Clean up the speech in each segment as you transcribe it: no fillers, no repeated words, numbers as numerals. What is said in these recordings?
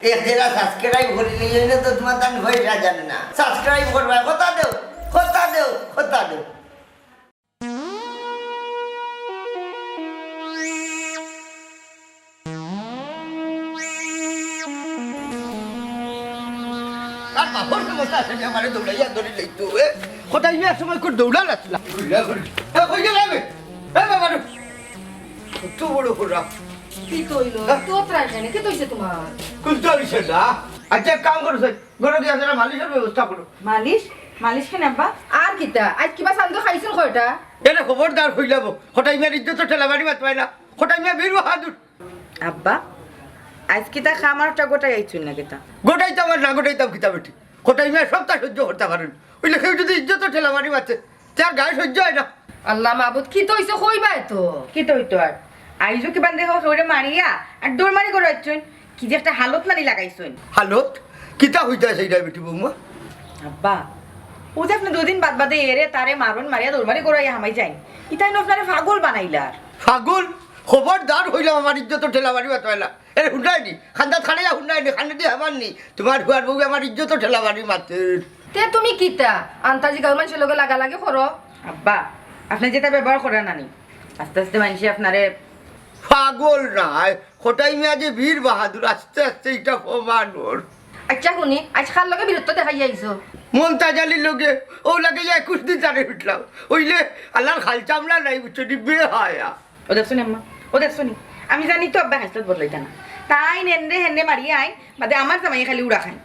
एक जरा सब्सक्राइब করে নিয়ে না তো তোমার দান পয়সা জানে না সাবস্ক্রাইব করবা কথা দেও আর বাবুর সমস্যা আছে আমারে দৌড়াইয়া ধরে লইতো কোথায় গিয়ে সময় করে দৌড়া লাগলা কই গেল আমি বাবা তো বড় করে কি কইলো তো প্রায় জানে কি কইছে তোমার কুলটা হইছে না আচ্ছা কাম করছ গরো দিয়া জরা মালিশের ব্যবস্থা করো মালিশ কেন আব্বা আর কিতা আজ কিবা সান্দ খাইছিল কয়টা এনে খবরদার হই যাব হঠাই মিয়া ইজ্জত ঠেলা বাড়ি মাত পাই না হঠাই মিয়া বীর বাহাদুর আব্বা আজ কিতা খামারটা গোটাই আইছুন না কিতা গোটাই তো আমার না গোটাই তো কিতা বেটি হঠাই মিয়া সবটা সহ্য করতে পারেন ওই লেখে যদি ইজ্জত ঠেলা বাড়ি মারছে তার গায়ে সহ্য হয় না আল্লাহ মাবুদ কি তো হইছে কইবা তো কি তো হইতো আর আইজো কি বান্দে ওরে মারিয়া আর দৌড় মারি করে আইছুন কি যে একটা হালত নানি লাগাইছুন হালত কিতা হইতাছে এইটা বেটি বৌমা আব্বা ও যে আপনি দুদিন বাদ বাদে এরে তারে মারুন মারিয়া দৌড় মারি করে হামাই যাই ইতাই না আপনারে পাগল বানাইলার পাগল খবরদার হইলাম আমার ইজ্জত ঠেলা বাড়ি মাত পাই না এ হুন্ডাইনি খান্দাত খাড়াইয়া হুন্ডাইনি খান্ডা দিয়ে হামাননি তোমার হুয়ার বউ আমার ইজ্জত ঠেলা বাড়ি মারতে তে তুমি কিতা আন্তাজি গাল মানুষের লগে লাগা লাগে করো আব্বা আপনি যেটা ব্যবহার করেন নানি আস্তে আস্তে মানুষ আপনারে পাগল নাই হঠাই মিয়া যে বীর বাহাদুর আস্তে আস্তে এটা প্রমাণ ওর আচ্ছা শুনি আজ খাল লগে বিরত্ব দেখাই আইছো মন্তাজ আলির লগে ও লাগে 21 দিন জানে উঠলাম ওইলে আল্লাহর খাল চামড়া নাই বুঝছো বে হায়া ও দেখছনি আম্মা ও দেখছনি আমি জানি তো আব্বা হাসত বদলাইতা না তাই নেন্ডে হেন্ডে মারি আই বাদে আমার জামাই খালি উড়া খাই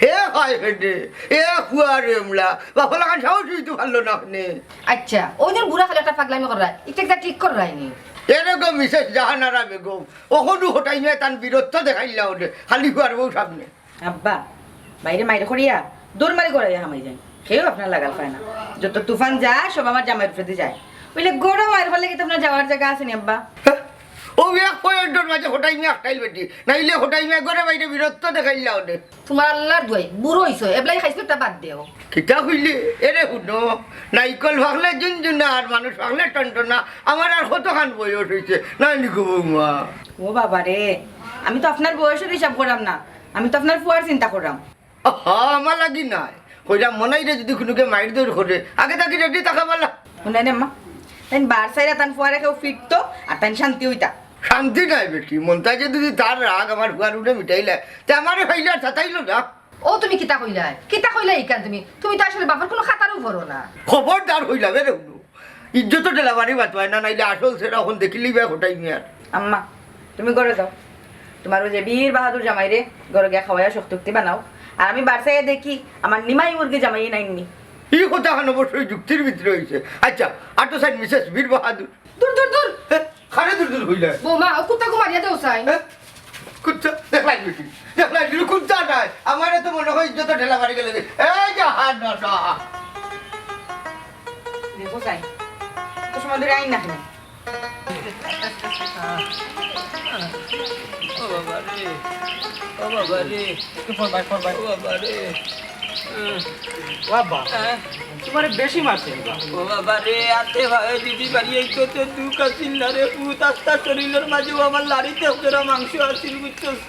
হে হয় হেডে এ হুয়ারে আমলা বাবা লাগান সাহসই তো ভালো না নে আচ্ছা ওই দিন বুড়া খালি একটা পাগলামি করা একটা ঠিক কর রাইনি এরকম মিসেস জাহানারা বেগম ওখানে হঠাই মিয়া তান বীরত্ব দেখাইলা ওরে খালি হুয়ার বউ সামনে আব্বা বাইরে মাইরে করিয়া দৌড় মারি করাই হামাই যাই কেউ আপনার লাগাল পায় না যত তুফান যায় সব আমার জামাইয়ের উপরে যায় বলে গোড়া মায়ের ফলে কি আপনার যাওয়ার জায়গা আছে নি আব্বা ও এক পয়েন্টের মাঝে হঠাই মিয়া একটাইল বেটি নাইলে হঠাই মিয়া ঘরে বাইরে বীরত্ব দেখাইলা ওরে তোমার আল্লাহর দুয়াই বুড়ো হইছো এবলাই খাইছো তা বাদ দেও কিতা হইলে এরে শুনো নাইকল ভাগলে জুনজুনা আর মানুষ ভাগলে টনটনা আমার আর কতখান বয়স হয়েছে নাই নিকো বৌমা ও বাবা রে আমি তো আপনার বয়সের হিসাব করাম না আমি তো আপনার ফুয়ার চিন্তা করাম আমার লাগি নাই কইরা মনাই রে যদি কোনোকে মাইর দৌড় করে আগে তাকে রেডি থাকা বলা শুনাই না মা তাই বার সাইরা তান ফুয়ারে কেউ ফিরতো আর তান শান্তি হইতা শান্তি নাই বেটি মনটাকে যদি তার রাগ আমার হুয়ার উঠে মিটাইলে তে আমারে ফাইলে আর ছাতাইলো না ও তুমি কিতা কইলা ইকান তুমি তো আসলে বাবার কোনো খাতারও ভরো না খবরদার হইলাম রে শুনো ইজ্জত টেলা বাড়ি বাতবাই না নাইলে আসল সেটা এখন দেখিলেই বা হটাই মিয়ার আম্মা তুমি ঘরে যাও তোমার ওই যে বীর বাহাদুর জামাই রে ঘরে গিয়া খাওয়াইয়া শক্তি বানাও আর আমি বারসাইয়া দেখি আমার নিমাই মুরগি জামাই নাইনি এই কথা এখন অবশ্যই যুক্তির ভিতরে হয়েছে আচ্ছা আর তো সাইড মিসেস বীর বাহাদুর দূর দূর দূর খারে দূর দূর হইলে বৌমা ও কুত্তাকে মারিয়া দেও চাই কুত্তা দেখলাই বেটি দেখলাই কুত্তা নাই আমার তো মনে হয় ইজ্জত ঠেলা বাড়ি গেলে এই জাহান না দেখো চাই তো সময় ধরে আইন না কেন ও বাবা রে ও বাবা রে ফরবাই ও বাবা রে বাবা তোমারে বেশি মারছে ও বাবা রে আতে ভাই দিদি বাড়ি এই তো দুঃখ আসিল না রে পুত আস্তা শরীরের মাঝে আমার লাড়িতে ওরা মাংস আসিল বুঝছস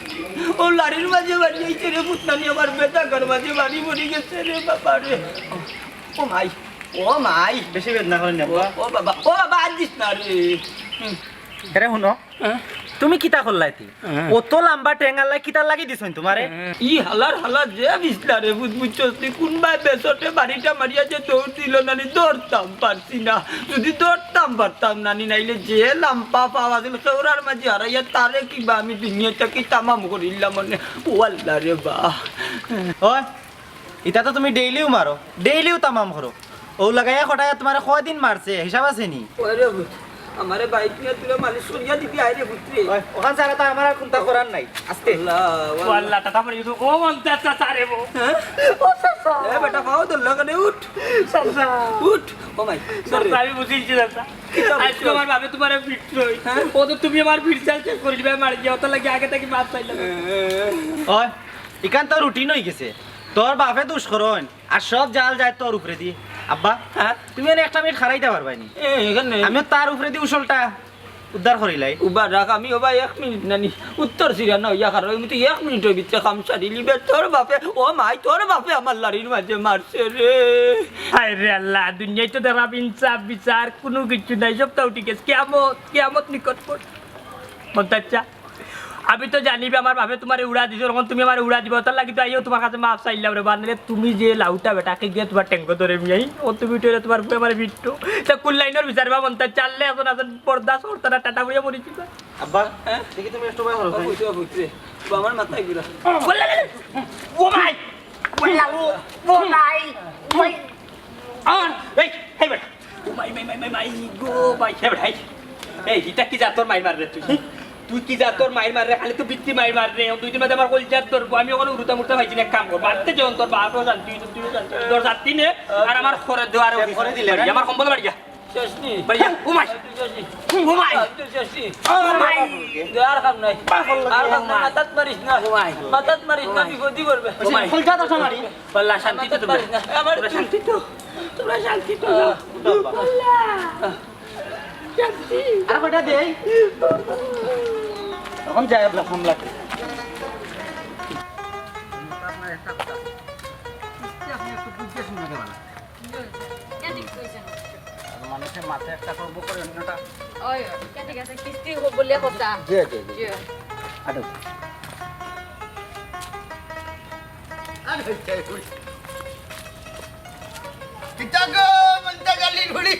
ও লাড়ির মাঝে বাড়ি আইছে রে পুতনানি আমার বেটা ঘর মাঝে বাড়ি মরি গেছে রে বাবা রে ও মাই বেশি বেদনা করেন না ও বাবা আজিস না রে আরে শুনো তুমি কিতা করলাইতি অত লম্বা টেঙ্গালাই কিতা লাগি দিছন তোমারে ই হালার যে বিছলা রে বুঝছস তুই কোনবা বেসটে বাড়িটা মারিয়া যে দৌড় দিল নানি দৌড়তাম পারছি না যদি দৌড়তাম পারতাম নানি নাইলে যে লাম্পা পাওয়া দিল সেওরার মাঝে হারাইয়া তারে কিবা আমি দুনিয়াটা কি তামাম করিলাম মনে ও আল্লাহ রে বা ওই ইটা তো তুমি ডেইলিও মারো ডেইলিও তামাম করো ও লাগাইয়া খটাইয়া তোমারে কয়দিন মারছে হিসাব আছে নি ওরে আমারে বাইক নিয়ে তুই মালিশ করিয়া দিবি আইরে পুত্রে ওখান ছাড়া তো আমার আর কোনটা করার নাই আস্তে আল্লাহ আল্লাহ টাকা পড়ে তো ও মনটা চাচারে বো ও সাসা এ বেটা পাও তো লাগানে উঠ সাসা উঠ ও মাই সাসা আমি বুঝিছি দাদা আজকে আমার বাবে তোমারে পিটছই ও তো তুমি আমার পিটছাল চেক করে দিবে মার গিয়া তো লাগি আগে থেকে মাপ চাইলাম ওই ইকান তো রুটিন হই গেছে তোর বাপে দুষ করন আর সব জাল যায় তোর উপরে দি আব্বা তুমি একটা মিনিট খারাইতে পারবানি এখানে আমি তার উপরে দি উসলটা উদ্ধার করিলাই উবা রাখ আমি ওবা 1 মিনিট নানি উত্তর সিরা না ইয়া কারণ আমি তো 1 মিনিটের ভিতরে কাম সারি লিবে তোর বাপে ও মাই তোর বাপে আমার লারির মাঝে মারছে রে হায় রে আল্লাহ দুনিয়ায় তো দেখাব ইনসাফ বিচার কোনো কিছু নাই সব তাও ঠিক আছে কিয়ামত নিকটবর্তী মন্তাজা আমি তো জানিবি আমার বাপে তোমার উড়া দিছো তখন তুমি আমার উড়া দিব তার লাগি তো আইও তোমার কাছে মাপ চাইলাম রে বানরে তুমি যে লাউটা বেটাকে গিয়ে তোমার ট্যাঙ্কো ধরে মিয়াই ও তুমি উঠে তোমার আমার বিট্টু তা কুল লাইনের বিচারবা মন্তা চাললে এখন পর্দা সরতা না টাটা বুড়িয়া মরিছি আব্বা দেখি তুমি একটু ভাই হলো বুঝতে বুঝতে আমার মাথায় ঘুরা ও মাই ও মাই অন এই হেই বেটা ও মাই গো মাই হে বেটা এই হিটা কি যা তোর মাই মার রে তুই কি যা তোর মায়ের মার রে খালি তো বিত্তি মায়ের মার রে 2 দিন বাদে আমার কলজাত ধরবো আমি ওখানে উড়ুতা মুড়তা ভাইছি না কাম কর বাড়তে যখন তোর বাপও জানতি তুইও জানতি তোর জাতি নে আর আমার খরে দেওয়ার করে দিলে আমার সম্বল বাড়ি যা শেষনি বাড়ি ও মাই ও মাই ও মাই দেওয়ার কাম নাই আর কাম না মাথাত মারিস না মাথাত মারিস না বিপদি করবে ও মাই কলজাত আছে মারি বল্লা শান্তি তো তোমরা আমার শান্তি তো তোমরা শান্তি তো বল্লা শান্তি আর কটা দেই এখন যাই আপনার হামলা করে মানুষের মাথায় একটা করবো করে অন্যটা ঠিক আছে কিস্তি বললে কথা জি জি জি আটো কিতা গো মন্তা গালি ঘুরি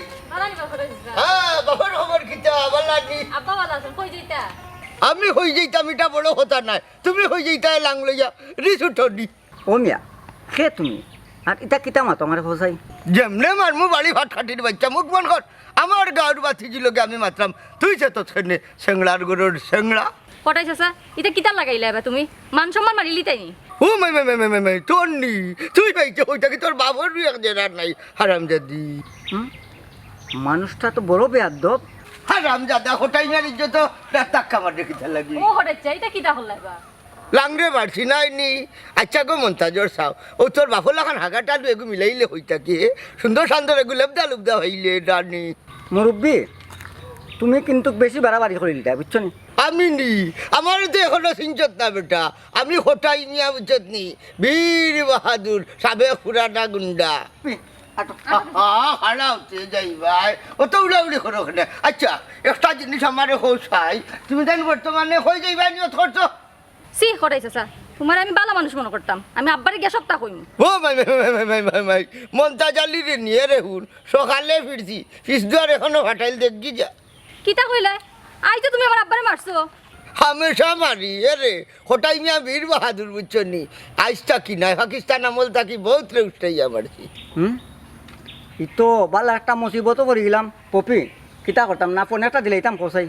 হ্যাঁ বাবার খবর কিতা বলানি আব্বা ভালো আছেন কই যাইতা আমি হই যাইতাম এটা বড় কথা নাই তুমি হই যাইতা লাং লইয়া রিস উঠনি ও মিয়া খে তুমি আর এটা কিতা মা তোমার ফসাই যেমনে মারমু বাড়ি ভাত খাটির বাচ্চা মুখ মন কর আমার গাঁর বাতি জিলকে আমি মাত্রাম তুই সে তো ছেনে সেংড়ার গরুর সেংড়া কটাই চাচা এটা কিতা লাগাইলা এবার তুমি মান সম্মান মারিলি তাই ও মাই মাই মাই মাই মাই তোর নি তুই পাইছে ওইটা কি তোর বাবর বিয়ে জেরার নাই হারামজাদি মানুষটা তো বড় বেয়াদব হারামজাদা হোটাই মারির যত টাক্কা মার রেখে লাগি ও হঠাৎ চাই এটা কিতা হল এবার লাংরে বাড়ছি নাই নি আচ্ছা গো মন্তাজর চাও ও তোর বাপর লাখান হাগাটা এগু মিলাইলে হইতা কি সুন্দর সুন্দর এগু লেবদা লুবদা হইলে রানি মুরব্বী তুমি কিন্তু বেশি বাড়াবাড়ি করিলি বুঝছো নি আমি নি আমার তো এখনো সিঞ্চত না বেটা আমি হোটাই নিয়া বুঝত নি বীর বাহাদুর সাবে খুরাটা গুন্ডা হারাওতে যাই ভাই অত উড়াউড়ি করো ওখানে আচ্ছা একটা জিনিস আমারে হোসাই তুমি জানি বর্তমানে হয়ে যাইবা নি অত করছো সি কটাই চাচা তোমার আমি ভালো মানুষ মনে করতাম আমি আব্বারে গিয়ে সপ্তাহ কইম ও মাই মাই মাই মাই মাই মাই মন্তাজ আলি রে নিয়ে রে হুন সকালে ফিরছি ফিস দুয়ার এখনো ফাটাইল দেখি যা কিতা কইলে আই তো তুমি আমার আব্বারে মারছো হামেশা মারি এরে হোটাই মিয়া বীর বাহাদুর বুঝছো নি আইসটা কি নাই পাকিস্তান আমল থাকি বহুত রে উঠাইয়া মারছি ই তো বালা একটা মুসিবত পড়ে গেলাম পপি কিতা করতাম না ফোন একটা দিলাইতাম কসাই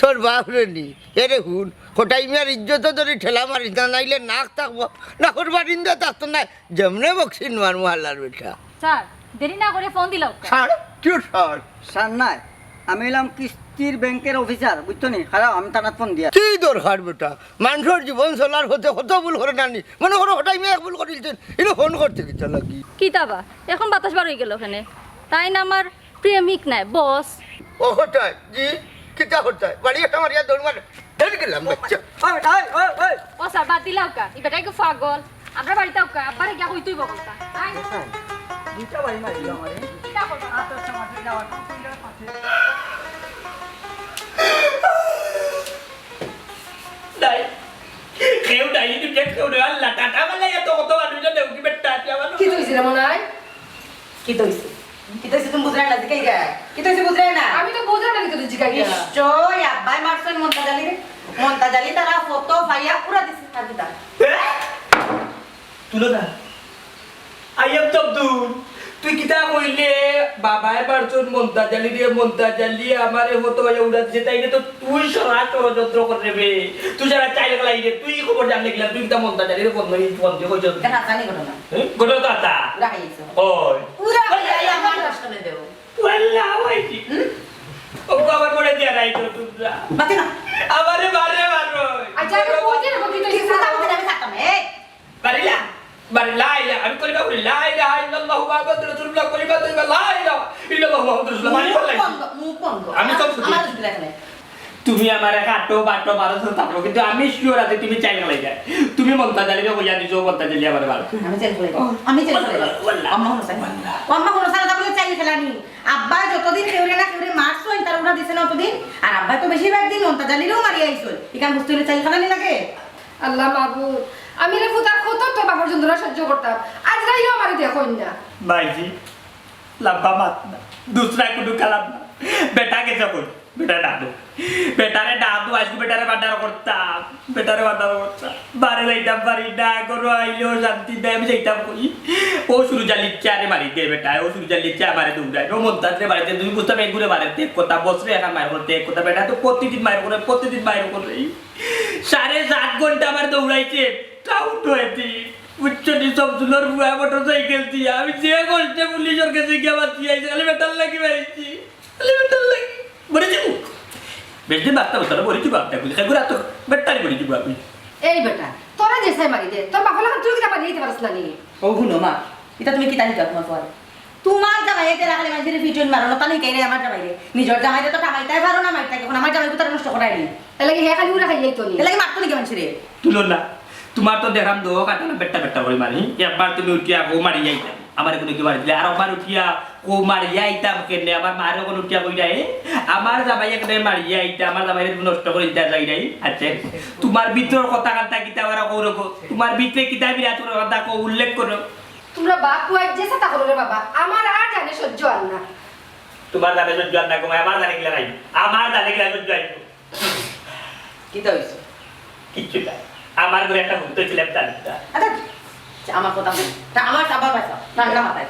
তোর বাপ রে নি এরে হুন হোটাই মিয়ার ইজ্জত ধরে ঠেলা মারি না নাইলে নাক থাকবো না করবার ইন্দা থাকতো না যেমনে বকসিন মার মহাল্লার বেটা স্যার দেরি না করে ফোন দিলাও ছাড় কিউ ছাড় স্যার নাই আমি এলাম কিস্তির ব্যাংকের অফিসার বুঝছো নি খারাপ আমি থানাত ফোন দিয়া কি দরকার বেটা মানুষের জীবন চলার হতে কত ভুল করে নানি মনে করো হোটাই মিয়া ভুল করিলছেন এটা ফোন করতে কিতা লাগি কিতা বা এখন বাতাস বার হয়ে গেল ওখানে তাই না আমার প্রেমিক নাই বস ও হোটাই জি কিতা হোটাই বাড়ি একটা মারিয়া দৌড় মার ধরে গেলাম বাচ্চা ও স্যার বাদ দিলাও কা ই বেটাই কি পাগল আমরা বাড়িতে কা আব্বারে গিয়া কইতুই বকলতা আই দুইটা বাড়ি মারিল আমারে কিতা করবা নাই কেউ নাই তুমি কেউ নেই আল্লাহ টাটা বলে এত কত মানুষজন দেউ কি বেটা আমার কি তুইছিস রে মনাই কি তুইছিস তুমি বুঝরাই না দিকে গা কি তুইছিস বুঝরাই না আমি তো বুঝলাম না কিন্তু জিগাই নিশ্চয় আব্বাই মারছেন মন্তাজ আলি তারা ফটো ফাইয়া পুরা দিছে হাজিতা তুলো না আই এম তবদুল তুই কিতা কইলে বাবায় পারছুন মন্তাজ আলি আমারে ফটো ফাইয়া উড়া দিছে তাইলে তো তুই সরা ষড়যন্ত্র করে রে তুই যারা চাইলে গলাই রে তুই খবর জানলে গেলা তুই কিতা মন্তাজ আলির ফোন দিয়ে কইছ কেন জানি ঘটনা ঘটনা তো আতা রাখাইছো ওই পুরা ফাইয়া আমার কষ্ট দেব ওয়াল্লাহ ওইটি ও কবার করে দিয়া নাই তো তোমরা বাতি না আমারে মারে মারো আচ্ছা আমি বুঝি না কি তুই সাদা মতে আমি থাকতাম এই বারিলা বারিলা আমি কইবা বলি লা ইলাহা ইল্লাল্লাহ মুহাম্মাদুর রাসূলুল্লাহ কইবা তো লা ইলাহা ইল্লাল্লাহ মুহাম্মাদুর রাসূলুল্লাহ মানে বললাই মুখ বন্ধ আমি সব শুনি আমার শুনি এখানে তুমি আমার কাটো বাটো মারো থাকো কিন্তু আমি শিওর আছে তুমি চাই না লাগে তুমি মন্তাজ আলীকে কইয়া দিছো মন্তাজ আলী আমার ভালো আমি চেল করে আমি চেল করে আম্মা হলো সারা বলে চাই খেলানি আব্বা যতদিন কেউরে না কেউরে মারছো তার ওরা দিছে না ততদিন আর আব্বা তো বেশিরভাগ দিন মন্তাজ আলীরও মারি আইছো ইকান বুঝতে হলে চাই খেলানি লাগে আল্লাহ মাহবুব আমি রে ফুতার কত তো বাবার যন্ত্রণা সহ্য করতাম আজ রাইও আমারে দেখো না भाईजी लंबा मत ना दूसरा कुछ कलम ना बेटा के सब बेटा डालो बेटा रे डालो आज को बेटा रे बांधा करता बारे लाइटा बारी डा करो आइलो शांति दे मैं जाइता कोई ओ शुरू जाली चारे मारी दे बेटा ओ शुरू जाली चारे मारे दूर जाए नो montaj रे मारे दे तुम बुझता मैं गुरे मारे दे कोता बॉस रे এখন মার করতে কোতা বেটা তো প্রতিদিন মার করে 7.5 ঘন্টা আমার দৌড়াইছে টাউট হয়েছে উচ্চটি সব জুলোর বুয়া মোটরসাইকেল দিয়ে আমি যে কষ্টে পুলিশের কাছে গিয়ে বাঁচি আইছি খালি বেটার লাগি মারিছি বলে যাবো বেশি বার্তা হতো না বলেছি বার্তা বলি খাই তো বেটারি বলেছি আমি এই বেটা তোরা যে সাই মারি দে তোর বাবা লাগা তুই কি মারি দিতে পারছ না নি ও গুনো মা এটা তুমি কি জানি তোমার পরে তোমার জামাইতে রাখলে মাঝে ফিটন মারো না তানি কাইরে আমার জামাইরে নিজের জামাইতে তো টামাইতাই পারো না মাইতা এখন আমার জামাইকে তো নষ্ট করাই নি এলাকি হে খালি উড়া খাইয়াই তো নি এলাকি মারতো নাকি মানুষরে তুলো না তোমার তো দেখাম দো কাটানা বেটা করে মারি একবার তুমি উঠিয়া কো মারি যাইতাম আমার কোনো কি মারি দিলে আর একবার উঠিয়া কো মারি যাইতাম কেনে আমার মারও কোনো উঠিয়া কই যায় আমার জামাই একদম মারি যাইতা আমার জামাইরে নষ্ট করে দিতে যাই নাই আচ্ছা তোমার ভিতর কথা কাটা কিতা ওরা কও রকো তোমার ভিতরে কিতা বিরাট কথা কো উল্লেখ করো তোমরা বাপ কুয়াই যে সাতা করো রে বাবা আমার আর জানে সহ্য আর না তোমার জানে সহ্য আর না কো আমার জানে গিলা নাই আমার জানে গিলা সহ্য আই কি দইছো কিচ্ছু না আমার ঘরে একটা ভূত ছিল একটা আচ্ছা আমার কথা তা আমার আবার বাঁচাও ঠান্ডা মাথায়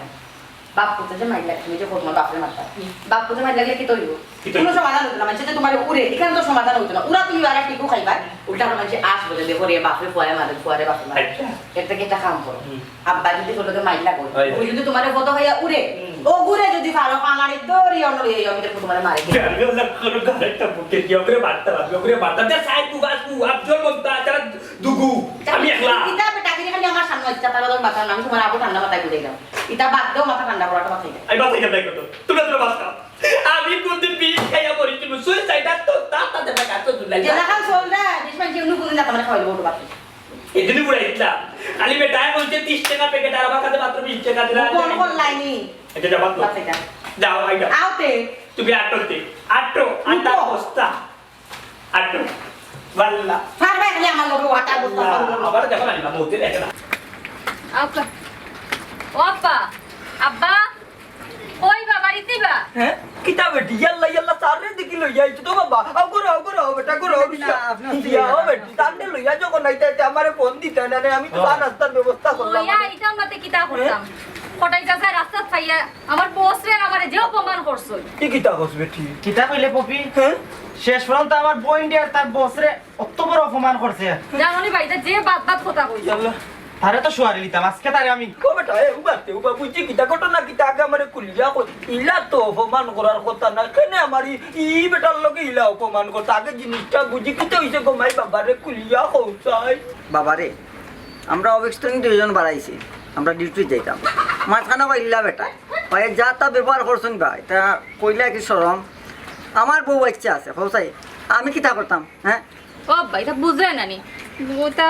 বাপ কোথায় যে মাইল লাগছে নিজে তোমার বাপরে মারতা বাপ কোথায় মাইল লাগলে কি তৈব কোনো সমাধান হতো না মানুষ যে তোমার উড়ে এখানে তো সমাধান হতো না ওরা তুমি আর টিকু খাইবা উল্টা মানুষ আসবো যে দেখো রে বাপরে ফুয়ারে বাপরে মারে এটা কি একটা কাম করো আব্বা যদি বলতো মাইল লাগো ওই যদি তোমার কত হইয়া উড়ে ও ঘুরে যদি ভালো আমারে দড়ি অন্য এই আমি দেখো তোমার মারে আমি ওলা কোন গাড়িটা বুকে কি ওরে বার্তা দে সাইড টু আফজল বলতা তারা দুগু আমি একলা ইতা বেটাকে খালি আমার সামনে ইচ্ছা তার বদল মাথা আমি তোমার আবু ঠান্ডা মাথায় ঘুরে গেলাম ইতা বাদ দাও মাথা ঠান্ডা করাটা মাথায় আই বাসাই যাবে কত তোমরা বাসা আমি প্রতিদিন বিষ খাইয়া মরি তুমি সুইসাইড তো তা দেবা কাটো দুলাই যেটা খান চল রে বিশমান জিউনু কোন না তোমরা খাইলো বড় বাকি এদিন বুড়াইতলা খালি বেটায় বলছে 30 টাকা প্যাকেট আর আমার কাছে মাত্র 20 টাকা দিলা কোন লাইনি এটা যাবা তো যাও আইডা আউতে তুমি আটো বস্তা আটো ওয়াল্লাহ ফারবে খালি আমার লগে ওয়াটার বস্তা আবার দেখো না মোতে দেখো না আপা ও আপা আব্বা ওই বাবা রিতিবা হ্যাঁ কিতা বেটি ইয়াল্লা সারে দেখি লইয়া আইছো তো বাবা আও করো বেটা করো ইয়া বেটি তান্ডে লইয়া যখন নাইতে আমারে ফোন দিতে না আমি তো রাস্তার ব্যবস্থা করলাম ওইয়া এটা মতে কিতা করতাম কোটাই যাচ্ছে রাস্তা ফাইয়া আমার বস রে আমারে যে অপমান করছই কি কিতা কস বেটি কিতা কইলে পপি হ্যাঁ শেষ পর্যন্ত আমার বইন্ডে আর তার বসরে অত বড় অপমান করছে জানোনি ভাইটা যে বাদ কথা কইছ ইয়াল্লা তারে তো শুয়ারি লিতাম আজকে তারে আমি কো বেটা উবা বুঝি কিতা ঘটনা কিতা আগে আমারে কুলিয়া কই ইলা তো অপমান করার কথা না কেনে আমার ই বেটার লগে ইলা অপমান করতে আগে জিনিসটা বুঝি কিতা হইছে গো মাই বাবারে কুলিয়া কইছাই বাবারে আমরা অবস্থান দুইজন বাড়াইছি আমরা ডিউটি যাইতাম মাঝখানে কইলা বেটা ভাই যা তা ব্যবহার করছেন ভাই তা কইলা কি শরম আমার বউ বাচ্চা আছে হোসাই আমি কিতা করতাম হ্যাঁ ও ভাইটা বুঝলে নানি ওটা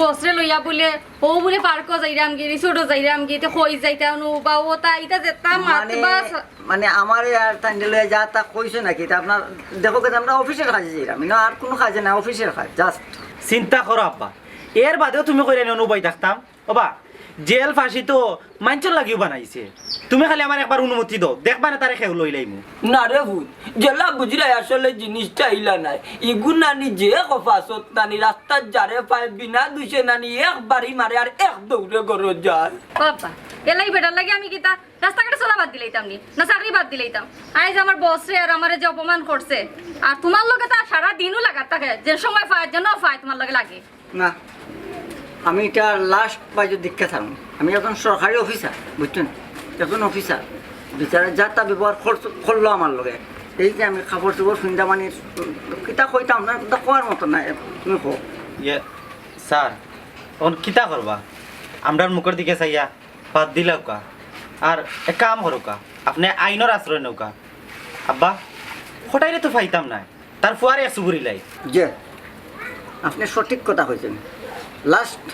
বসরে লইয়া বলে ও বলে পার্ক যাইরাম গি রিসোর্ট যাইরাম গি তে কই যাইতাম নো বা ওটা এটা যেতা মারতে বাস মানে আমার আর টান্ডেলে যা তা কইছো নাকি তা আপনার দেখো যে আমরা অফিসের কাজে যাইরাম না আর কোনো কাজে না অফিসের কাজ জাস্ট চিন্তা করো আব্বা এর বাদেও তুমি কইরা নিও উপায় থাকতাম ওবা জেল ফাঁসি তো মাঞ্চল লাগিও বানাইছে তুমি খালি আমার একবার অনুমতি দাও দেখবা না তারে খেউ লই লাইমু না রে ভূত জেলা বুঝলাই আসলে জিনিসটা ইলা নাই ইগু নানি যে কফাসত নানি রাস্তার যারে পায় বিনা দুষে নানি একবারই মারে আর এক দৌড়ে গরো যায় বাবা এলাই বেটার লাগে আমি কিতা রাস্তাঘাটে চলা বাদ দিলাইতাম নি না চাকরি বাদ দিলাইতাম আইজ আমার বস রে আর আমারে যে অপমান করছে আর তোমার লগে তা সারা দিনও লাগাত থাকে যে সময় পায় যেন পায় তোমার লগে লাগে না আমি এটা লাস্ট বাজে দীক্ষা থাকুন আমি এখন সরকারি অফিসার বুঝছেন এখন অফিসার বিচারে যা তা ব্যবহার করলো আমার লগে এই যে আমি কাপড় চোপড় ফিন্দা মানে কিতা কইতাম না তা কোয়ার মতো না তুমি কো স্যার এখন কিতা করবা আমরা মুখের দিকে চাইয়া বাদ দিলাও কা আর এক কাম করো কা আপনি আইনের আশ্রয় নৌকা আব্বা হঠাইলে তো ফাইতাম না তার ফুয়ারে এক সুপুরি লাই যে আপনি সঠিক কথা কইছেন লাস্ট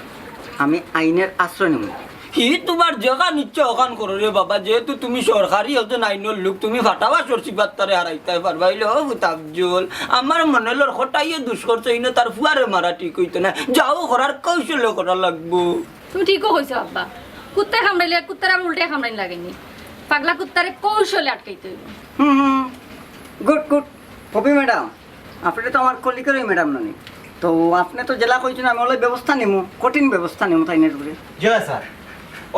আমি আইনের আশ্রয় নেব হি তোমার জায়গা নিচ্ছে ওখান করো রে বাবা, যেহেতু তুমি সরকারি হতো নাইনের লোক, তুমি ফাটাবা সরছি বাত্তারে হারাইতে পারবাইলে আফজল আমার মনে হলো হঠাইয়ে দুষ করছো ইনো তার ফুয়ারে মারা ঠিক হইতো না, যাও করার কৌশলে করা লাগবো। তুমি ঠিকও কইছো আব্বা, কুত্তায় কামড়াইলে কুত্তার আবার উল্টে কামড়াইন লাগেনি, পাগলা কুত্তারে কৌশলে আটকাইতে হইব। গুড গুড পপি ম্যাডাম আপনি তো আমার কলিকেরই ম্যাডাম ননি, তো আপনি তো জেলা কইছেন আমি ওলাই ব্যবস্থা নিমু, কঠিন ব্যবস্থা নিমু তাইনের উপরে। জয় স্যার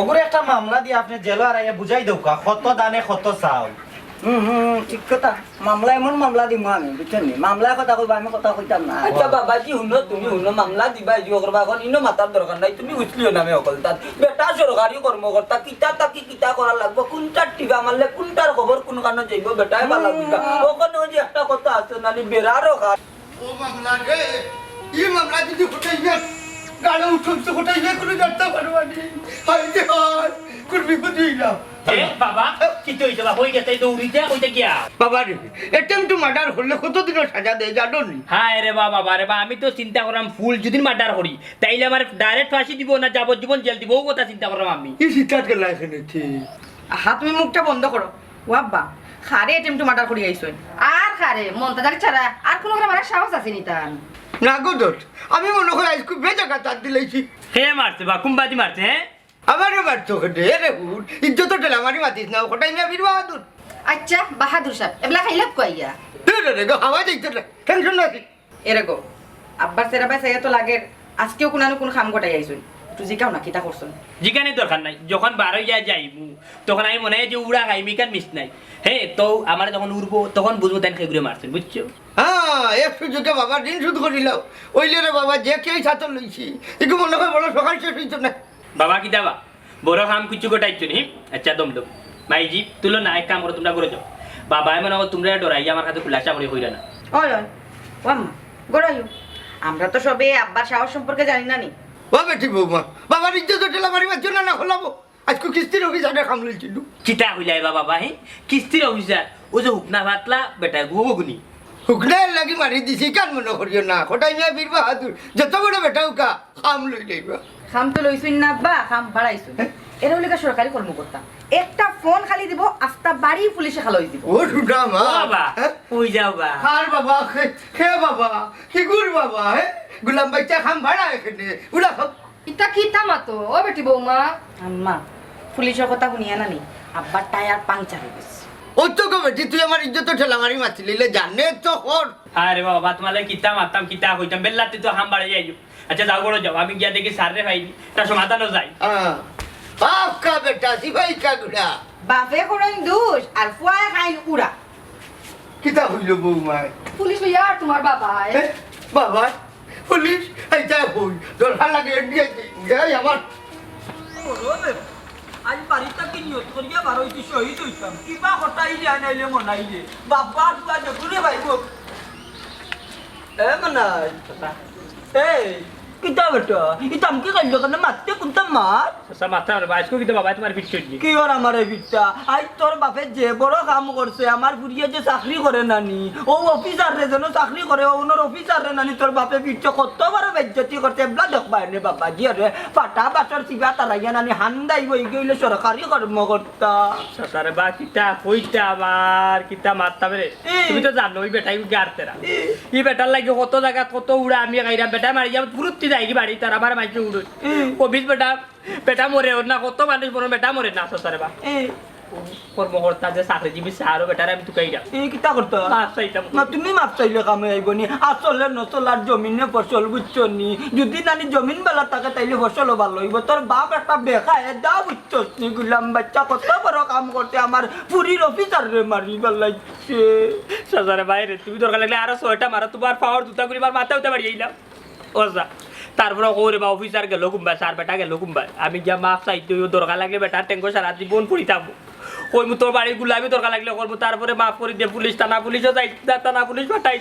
ওগুলো একটা মামলা দিয়ে আপনি জেল আর আইয়া বুঝাই দেও কত দানে কত চাও। ঠিক কথা, মামলা এমন মামলা দিমু আমি বুঝছেন নি, মামলার কথা কইবা আমি কথা কইতাম না। আচ্ছা বাবাজি শুনো, তুমি শুনো মামলা দিবা জিও করবা, এখন ইনো মাতার দরকার নাই, তুমি উঠলিও নামে অকল তাত বেটা সরকারি কর্মকর্তা কিতা তাকি কিতা করা লাগবো, কোনটার টিবা মারলে কোনটার খবর কোন কারণে যাইব বেটাই ভালো দিবা। ওখানে যে একটা কথা আছে নানি বেড়ারও খায় ও মামলা রে ই মামলা যদি কোথায় গেছ গাড়ি উঠছে কোথায় গিয়ে কোনো জানতে পারবা নি, হাইতে হাই কোন বিপদ হইলা। বাবা কি তো হইছে হই গেছে দৌড়িতে কইতে গিয়া বাবা রে অ্যাটেম্প টু মার্ডার হলে কতদিন সাজা দেয় জানো নি? হায় রে বাবা রে বা আমি তো চিন্তা করলাম ফুল যদি মার্ডার করি তাইলে আমার ডাইরেক্ট ফাঁসি দিব না যাবজ্জীবন জেল দিব, ও কথা চিন্তা করলাম আমি। এই সিটার গেলা এখানে ঠিক হাত তুমি মুখটা বন্ধ করো। ও আব্বা খারে অ্যাটেম্প টু মার্ডার করি আইছই আর খারে মন্তাজ আলী ছাড়া আর কোনো করে মারার সাহস আছে নি তার? না গো দোষ, আমি মনে করি আজকে বেজাগা তার দিলেছি। হে মারছে বা কুম্বাদি মারছে হ্যাঁ আমারও মারতো ওখানে রে হুর ইজ্জত টেলা মারি মাতিস না ওটাই মিয়া বীর বাহাদুর। আচ্ছা বাহাদুর সাহেব এবেলা খাইলাম কইয়া রে গো হাওয়া যাইতো না টেনশন নাকি এরকম আব্বার সেরা ভাই সাইয়া তো লাগে আজকেও কোনো না কোনো খাম গটাই আইছই, একটু জিকাও না কিতা করছন? জিগানি দরকার নাই, যখন বারো যা যাইবু তখন আমি মনে হয় যে উড়া খাইমি কান মিস নাই। হ্যাঁ তো আমার যখন উড়বো তখন বুঝবো তাই খেয়ে ঘুরে মারছেন বুঝছো। হ্যাঁ এক সুযোগে বাবা দিন শুধু করিলাম ওইলে রে বাবা যে কে ছাতর লইছি একটু মনে হয় বড় সকাল শেষ হইতো না। বাবা কি দাবা বড় খাম কিছু গোটাইছো নি? আচ্ছা দম দম মাইজি তুলো না, এক কাম করো তোমরা করে যাও। বাবা মনে হয় তোমরা ডরাই আমার কাছে খুলাসা করে কইরা না। ওই ওই ও আম্মা গড়াইও, আমরা তো সবে আব্বার সাহস সম্পর্কে জানি না নি। ও বেটি বৌমা বাবার ইজ্জত টেলা মারিবার জন্য না খোলাবো, আজকে কিস্তির অফিসারে খাম লইছিল। কিতা হইলাই বাবা হে কিস্তির অফিসার ও যে হুকনা ভাতলা বেটা গুনি হুকনার লাগি মারি দিছি কান মনে করিও না, কোটাই মিয়া বীর বাহাদুর যত বড় বেটা উকা খাম লই লইবা। খাম তো লইছুন না আব্বা, খাম ভাড়াইছুন। এরা হলে সরকারি কর্মকর্তা, একটা ফোন খালি দিব আস্তা বাড়ি পুলিশে খালই দিব। ও সুডা মা বাবা ওই যাও বা খার বাবা খে বাবা কি গুর বাবা হ্যাঁ গুলাম বাচ্চা খাম ভাড়া এখানে উড়া খাম। ইতা কি থামাতো ও বেটি বৌমা? আম্মা পুলিশের কথা শুনিয়া না নি আব্বার টায়ার পাংচার হয়ে গেছে। ও তো গো বেটি তুই আমার ইজ্জত ঠেলা মারি মারছিলি জানে তো হর। আরে বাবা তোমালে কিতা মারতাম কিতা কইতাম বেল্লাতে তো হাম বাড়ে যাইও। আচ্ছা যাও বড় যাও, আমি গিয়া দেখি সার রে পাইনি তা সমাধানও যাই। বাপ কা বেটা সিপাই কা গুড়া বাপে করেন দোষ আর ফুয়ায় খাইন উড়া। কিতা হইল বৌমা? পুলিশ লইয়া আর তোমার বাবা বাবা পুলিশ এইটা হই দরকার লাগে যাই আমার আজ বাড়িটা কি নিয়ত করিয়া বারো হইতে শহীদ হইতাম, কিবা হঠাই যায় নাইলে মনাইলে বাবা তুয়া দেখুনে ভাইব এ মনাই এই কিতা বেটা ইতাম কি কাজ দোকানে মারতে কোনটা মার আচ্ছা মাথা আর বাইসকো কিতা বাবা তোমার পিছন নি কি ওর আমার এই বিটা আই তোর বাপে যে বড় কাম করছে আমার বুড়িয়ে যে চাকরি করে নানি ও অফিসার রে যেন চাকরি করে ওনার অফিসার রে নানি তোর বাপে পিঠে কত বড় বেজ্জতি করতে এবলা দেখবা নে বাবা জি রে পাটা বাসর সিবা তারাইয়া নানি হান্দাই বই গইলে সরকারি কর্মকর্তা সাসারে বা কিতা কইতা আবার কিতা মারতা রে তুমি তো জানো ওই বেটাই গারতেরা এই বেটার লাগি কত জায়গা কত উড়া আমি গাইরা বেটা মারি যাব পুরুত্তি যাই কি বাড়ি তার আবার মাইকে উড়ে কবিজ বেটা বেটা মরে না কত মানুষ বড় বেটা মরে না সাসারে বা কর্মকর্তা যে চাকরিজীবী আরো বেটারে আমি তুকাইরা এই কিতা করতো না তুমি মাপ চাইলে কামে আইব নি আসলে নচলার জমিনে ফসল বুঝছো নি যদি নানি জমিন বেলা থাকে তাইলে ফসল ভালো হইব তোর বাপ একটা বেখায় দা বুঝছস নি গুলাম বাচ্চা কত বড় কাম করতে আমার পুরীর অফিসার রে মারি বেলাইছে সাসারে বাইরে তুমি দরকার লাগলে আরো 6টা মারো তোমার পাওয়ার দুটা করে মাথা উঠে বাড়ি আইলাম ওজা তারপরে ওরে বা অফিসার গেল কুম্বাই সার বেটা গেল কুম্বাই আমি গিয়া মাপ চাইতে দরকার লাগলে বেটা ট্যাঙ্কো সারা জীবন পড়িতাম ওই তোর বাড়ি গুলাবি দরকার লাগলে করবো তারপরে মাফ করে দিয়ে পুলিশ থানা পুলিশও যাই থানা পুলিশ পাঠাই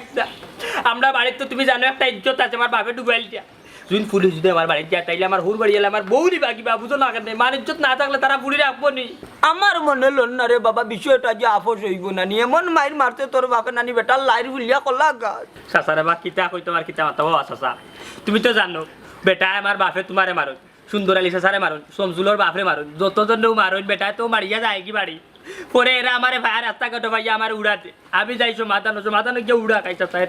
আমরা বাড়ির তো তুমি জানো একটা ইজ্জত আছে আমার বাপে ডুবাইল দিয়া যদি পুলিশ যদি আমার বাড়িতে যায় তাইলে আমার হুর বাড়ি এলে আমার বউরি বাকি বা বুঝো না কেন মান ইজ্জত না থাকলে তারা পুরি রাখবো নি আমার মনে লন না রে বাবা বিষয়টা যে আপোষ হইব না নি এমন মাইর মারতে তোর বাপে নানি বেটার লাইর ফুলিয়া কলা গাছ চাচারে বা কিতা কই তোমার কিতা মাতা বাবা চাচা তুমি তো জানো বেটা আমার বাপে তোমারে মারো সুন্দর আলী চাচারে মারো সমজুলোর বাপরে মারো যতজনেও মারো বেটা তো মারিয়া যায় কি বাড়ি পরে এরা আমারে ভাই রাস্তা কাটো ভাই আমার উড়াতে আমি যাইছো মাতানো গিয়ে উড়া খাইছা তাই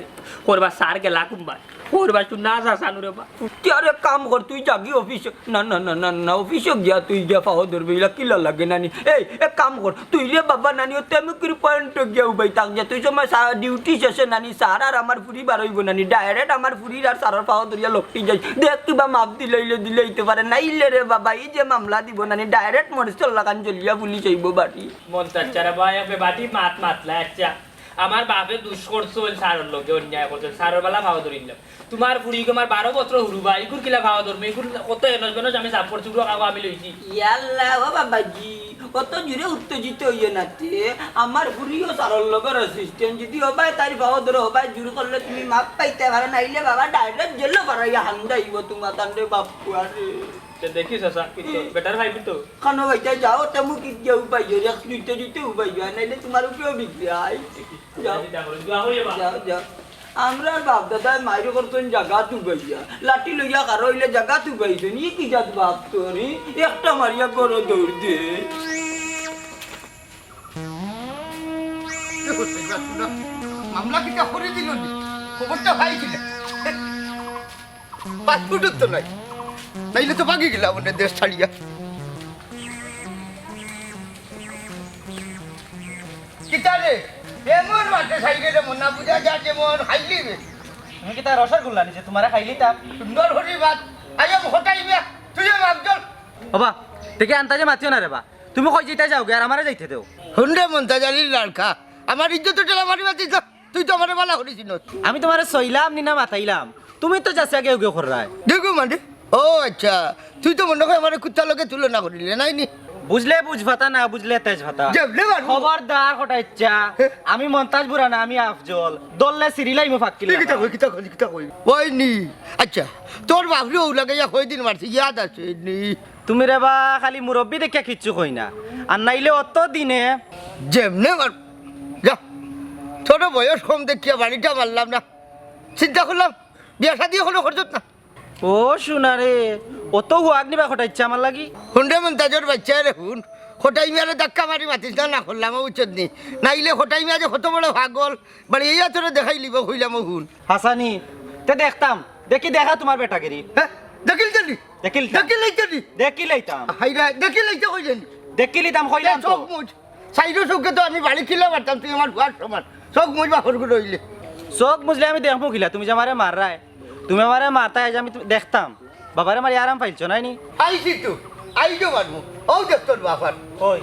করবা সার গেলা কুম্বা করবা তুই না যা সানু রে বা তুই আরে কাম কর তুই যাবি অফিসে না না না না না অফিসে গিয়া তুই গিয়া পাও ধরবি এলা কিলা লাগে নানি এই এক কাম কর তুই রে বাবা নানি ও তেমন করে পয়েন্ট গিয়া উবাই থাক যা তুই সময় ডিউটি শেষে নানি সার আর আমার ফুরি বার হইব নানি ডাইরেক্ট আমার ফুরির আর সারার পাও ধরিয়া লকটি যাই দেখ কিবা মাপ দিলেইতে পারে নাইলে রে বাবা এই যে মামলা দিব নানি ডাইরেক্ট মরিচল লাগান চলিয়া পুলিশ আইব বাড়ি মন তাচ্চারা ভাই আপনি বাটি মাতলা আচ্ছা আমার বাপে দুষ্কর চল সারর লোকে অন্যায় করছে সারর বেলা ভাও ধরিলাম তোমার ফুড়ি আমার 12 বছর হুরুবা ইকুর কিলা ভাও ধরবে ইকুর কত এনজ বেনজ আমি সাপ করছি পুরো খাওয়া আমি লইছি ইয়াল্লা ও বাবাজি কত জুড়ে উত্তেজিত হইয়ে নাতে আমার ফুরিও সারল লগের অ্যাসিস্ট্যান্ট যদি হবাই তার ভাও ধরে হবাই জুড়ে করলে তুমি মাপ পাইতে পারো নাইলে বাবা ডাইরেক্ট জেলে বাড়াইয়া হান্দাইব তোমার তান্ডে বাপু আরে দেখিস আসা কিন্তু বেটার ভাই তো খানো ভাইটা যাও তেমু কি যাও পাই রেক্স দিতে উপাই নাইলে তোমার উপরেও বিক্রি হয় যাও যাও যাও আমরা বাপ দাদা মাইরে করতেন জায়গা তুবাইয়া লাঠি লইয়া কারো হইলে জায়গা তুবাইছেন ই কি জাত বাপ তোরি একটা মারিয়া করো দৌড় দে মামলা কিটা করে দিল নি খবরটা পাইছিল পাসপোর্ট তো নাই নাইলে তো ভাগি গেলাম আমাদের দেশ ছাড়িয়া কিটা রে এমন মাঠে সাইকেলে মনা পূজা যা যেমন খাইলি তুমি কি তার রসগোল্লা নিছে তোমারে খাইলি তা সুন্দর হরি বাত আইয়া কোথায় মিয়া তুই মাপজল বাবা দেখে আন্তাজে মাতিও না রে বা তুমি কই যেটা যাও গে আর আমারে যাইতে দেও হুন্ডে মন্তাজ আলীর লড়কা আমার ইজ্জত টেলা মারি মাতিস তুই তো আমার বালা করিস আমি তোমারে সইলাম নি না মাতাইলাম তুমি তো যাচ্ছে আগে উগে কররাই দেখো মানে ও আচ্ছা তুই তো মনে হয় আমার কুত্তা লোকে তুলনা করিলে নাই নি বুঝলে বুঝ ভাতা না বুঝলে তেজ ভাতা জেবলে মারবো খবরদার কটা ইচ্ছা আমি মন্তাজ বুড়া না আমি আফজল দললে সিরিলাই মো ফাক্কিলা কিতা কই ওই নি আচ্ছা তোর বাপরে ও লাগাইয়া কই দিন মারছি ইয়াদ আছে নি তুমি রে বা খালি মুরব্বি দেখে কিচ্ছু কই না আর নাইলে অত দিনে যেমনে মার যা ছোট বয়স কম দেখিয়া বাড়িটা মারলাম না চিন্তা করলাম বিয়া শাদি হলো করছত না ও শোনা রে অত হুয়াক নিবা কটা ইচ্ছা আমার লাগি হুন্ডে মন্তাজর বাচ্চা রে হুন খোটাই মিয়ারে ধাক্কা মারি মাতিস না করলাম উচিত নি নাইলে খোটাই মিয়া যে কত বড় ভাগল বাড়ি এইয়া তোরে দেখাই লিব হইলাম হুন হাসানি তে দেখতাম দেখা তোমার বেটাগিরি হ্যাঁ দেখিল জানি দেখিলাইতাম হাইরা দেখিলাইতে কই জানি দেখিলিতাম কইলাম তো চোখ মুজ সাইডো চোখে তো আমি বাড়ি খিলা পারতাম তুই আমার ভুয়ার সমান চোখ মুজ বাপর করে হইলে চোখ মুজলে আমি দেখবো কিলা তুমি যে আমারে মাররায় তুমি আমারে মারতা আজ আমি দেখতাম বাবারে মারি আরাম পাইছো নাই নি আইছি তো আইজো মারবো ও দেখ তোর বাবার ওই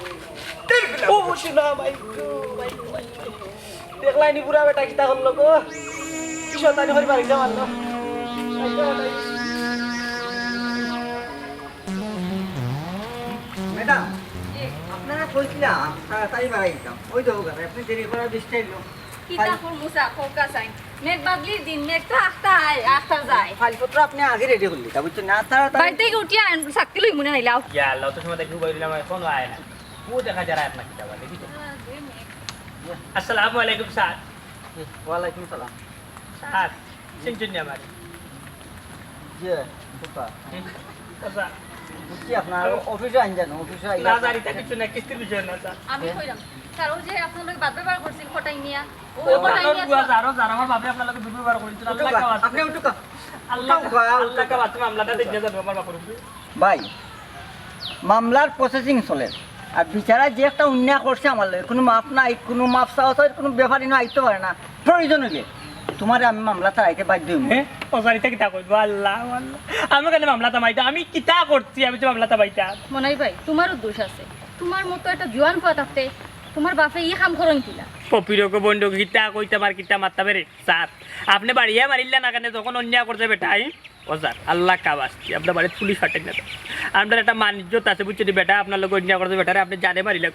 ও শোনা ভাই দেখলাই নি পুরা বেটা কিতা করলো গো কি শয়তানি করে বাড়িটা মারলো ম্যাডাম আপনারা কইছিলাম তাড়াতাড়ি বাড়াই দিতাম ওই তো আপনি দেরি করার দৃষ্টি এলো কিতা ফুল মুসা কোকা সাইন নেট বাদলি দিন নেট তো আখতা যায় ফাইলপত্র আপনি আগে রেডি করলি তা বুঝছেন না তাড়াতাড়ি বাইতে উঠিয়া সাক্তি লই মনে নাইলাও ইয়া আল্লাহ তো সময় দেখু বইলাম এখন আয় না ও দেখা যায় আপনার কিতা বলে দেখি তো আসসালামু আলাইকুম স্যার ওয়ালাইকুম সালাম স্যার সিনচুন আমার জি কোথা আচ্ছা বুঝছি আপনার অফিসে আইন জানো অফিসে আইন না জানি তা কিছু না কিস্তির বিষয় না স্যার আমি কইলাম স্যার ও যে আপনার লগে বাদ ব্যবহার করছেন কোটাই মিয়া ও ও কোটাই কারণ মিয়া বুয়া জানো আমার বাপে আপনার লগে দুবার করেছিল আল্লাহ কা আপনি উঠুকা আল্লাহ কা বাত মামলাটা দেখে যাবে আমার বাপের উপরে ভাই মামলার প্রসেসিং চলে আর বিচারা যে একটা অন্যায় করছে আমার লাগে কোনো মাপ নাই কোনো মাপ চাওয়া চাই কোনো ব্যাপারই না আইতে পারে না প্রয়োজন হইলে তোমারে আমি মামলা তারাইতে বাধ্য হইব হ্যাঁ ওসারিটা কিতা কইবো আল্লাহ আল্লাহ আমি কেন মামলা তামাইতা আমি কিতা করছি আমি তো মামলা তামাইতা মনাই ভাই তোমারও দোষ আছে তোমার মতো একটা জোয়ান পা থাকতে তোমার বাপে ই কাম করন কিলা পপিরকে বন্ধু কিতা কইতা মার কিতা মারতা বেরে স্যার আপনি বাড়িয়া মারিলা না কেন যখন অন্যায় করছে বেটাই ও স্যার আল্লাহ কাবাসছি আপনার বাড়িতে পুলিশ ফাটেন না আপনার একটা মানিজ্যত আছে বুঝছেন বেটা আপনার লোক অন্যায় করছে বেটারে আপনি জানে মারিলে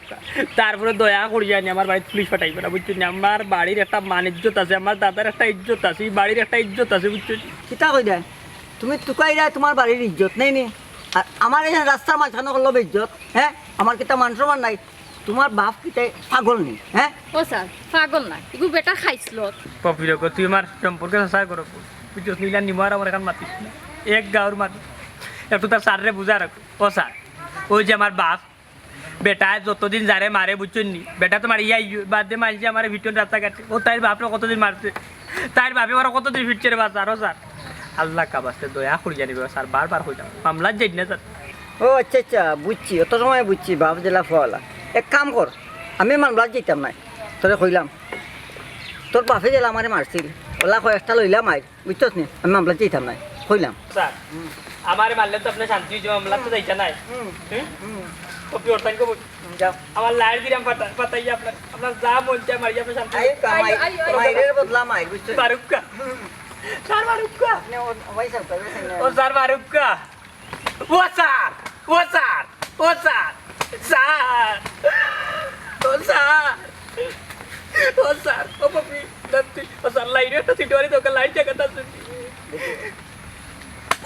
তারপরে দয়া করিয়া নি আমার বাড়িতে পুলিশ ফাটাইবে না বুঝছেন আমার বাড়ির একটা মানিজ্যত আছে আমার দাদার একটা ইজ্জত আছে এই বাড়ির একটা ইজ্জত আছে বুঝছেন কিতা কই দেয় তুমি টুকাইরা তোমার বাড়ির ইজ্জত নেই নি আর আমার এই রাস্তার মাঝখানে করলো ইজ্জত হ্যাঁ আমার কিতা মান সম্মান নাই তোমার বাপ কিতা পাগল নেই হ্যাঁ ও স্যার পাগল না এগু বেটা খাইছিল পপির তুই আমার সম্পর্কে সার করো বুঝছিস নিলা নিমার আমার এখন মাতিস না এক গাঁর মাতি একটু তার স্যাররে বুঝা রাখো ও স্যার ওই যে আমার বাপ বেটা যতদিন যারে মারে বুঝছেন নি বেটা তো মারি বাদ দিয়ে মারছে আমার ভিতর রাস্তা কাটে ও তাই বাপরে কতদিন মারছে তাই বাপে ওরা কতদিন ফিরছে রে বাস আরো স্যার আল্লাহ কাবাসে দয়া করি জানিবে স্যার বারবার হয়ে যাও মামলা যাই না স্যার ও আচ্ছা আচ্ছা বুঝছি অত সময় বুঝছি বাপ জেলা ফলা এক কাম কর আমি মামলা যেতাম নাই তোরে কইলাম তোর বাপে জেলা আমারে মারছিল ওলা কয়েকটা লইলাম আই বুঝছস নি আমি মামলা যেতাম নাই কইলাম স্যার আমার মারলে তো আপনি শান্তি হয়েছে মামলা তো যাইতা নাই কপি ওর তাইকে যাও আমার লাইট দিলাম পাতাই আপনার যা মন চায় মারি আপনি শান্তি মাইরের বদলা মাই বুঝছস মারুক্কা স্যার মারুক্কা আপনি ওই সব করবে ও স্যার মারুক্কা ও স্যার ও স্যার ও স্যার স্যার ও স্যার ও স্যার ও পপি দত্তি ও স্যার লাইট তো সিটওয়ারি তো লাইট জায়গাটা শুনি